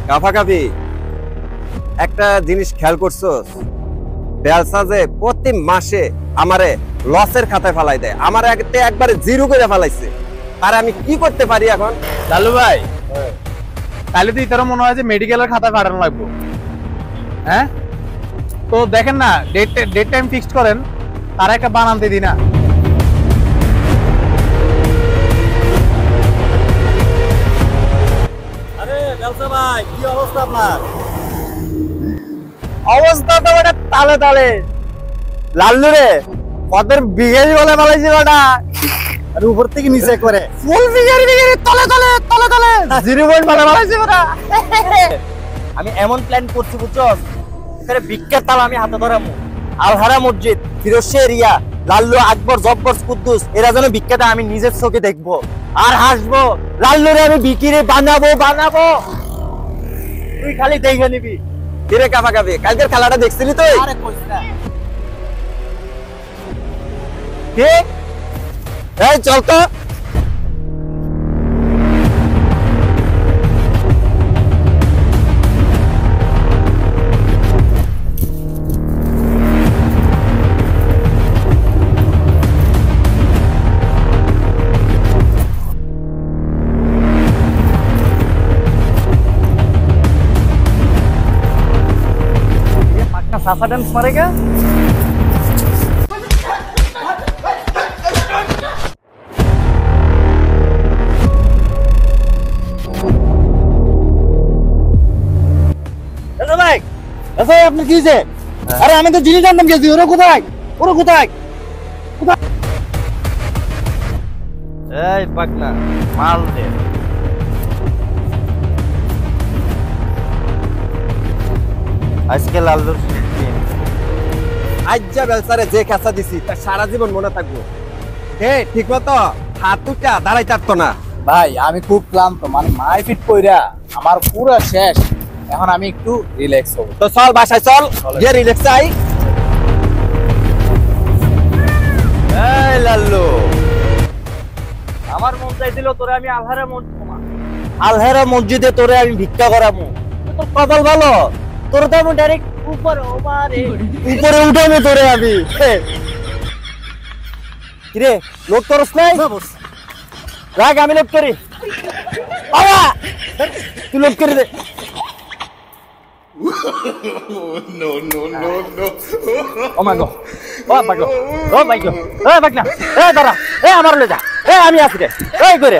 কাফাকাফি একটা জিনিস খেয়াল করছোস? বেলসা যে প্রতি মাসে আমারে লসের খাতায় ফালাই দেয়, আমার একবারে জিরো করে ফালাইছে। আর আমি কি করতে পারি এখন? লালু ভাই, তাহলে তো ইতারা মনে হয় যে মেডিকেলের খাতায় পাঠানো লাগবে। হ্যাঁ, তো দেখেন না, ডেট টাইম ফিক্সড করেন, তারা একটা বানাতে দিই না। আরে বেলসা ভাই, কি অবস্থা আপনার? অবস্থা তো ওটা তালে তালে। লাল্লু রে, কদের বিঘেল বলে ফালাইছিল না, আর উপর থেকে নিচে করে ফুল বিঘের তলে তলে তলে তলে জিরো পয়েন্ট বলে ফালাইছিল না। আমি এমন প্ল্যান করছি বুঝছো, এখানে বিখ্যাত তাল আমি হাতে ধরামু। আলহারা মসজিদ, ফিরোজশাহ এরিয়া, লাল্লু, আকবর, জব্বর, কুদ্দুস, এরা যেন বিখ্যাত আমি নিজের চোখে দেখবো আর হাসবো। লাল্লুরে আমি বিকিরে বানাবো বানাবো, তুই খালি দেখে নিবি। কিরে কাফাকাফি, কালকের খেলাটা দেখছিলি তুই? আরে কইস না, কে? এই চল তো। सासा डांस मारेगा। ভাই আচ্ছা আপনি কি যে, আরে আমি তো জিনিস জানতাম গেছি, ওরা কোথায় ওরা কোথায় কোথায়? এই পাকনা মাল দে। আজকে লাল্লুর আজ্জা বেলসারে যে কাঁচা দিছি তার সারা জীবন মনে থাকবো। ঠিক মতো হাত উঠা দাঁড়াই থাকতো না। ভাই আমি খুব ক্লান্ত, মানে মারপিট কইরা আমার পুরো শেষ। এখন আমি একটু রিল্যাক্স হব। তো চল বাসায় চল, গিয়ে রিল্যাক্স আই। এই লাল্লু, আমার মন চাইছিল তোরে আমি আলহারা মসজিদে তোরে আমি ভিক্ষা করামু। তোর কপাল ভালো, তোর তো আমি ডাইরেক্ট উপরে উঠামু তোরে আমি। কিরে লোড করস নাই? রাগ আমি লোড করি, তুই লোড করে দে। No, no, no, no. Oh my god. Oh my god. Oh my god. এই বাকনা, এই দাঁড়া, এই আমার লয়ে যা, এই আমি আছি রে, এই করে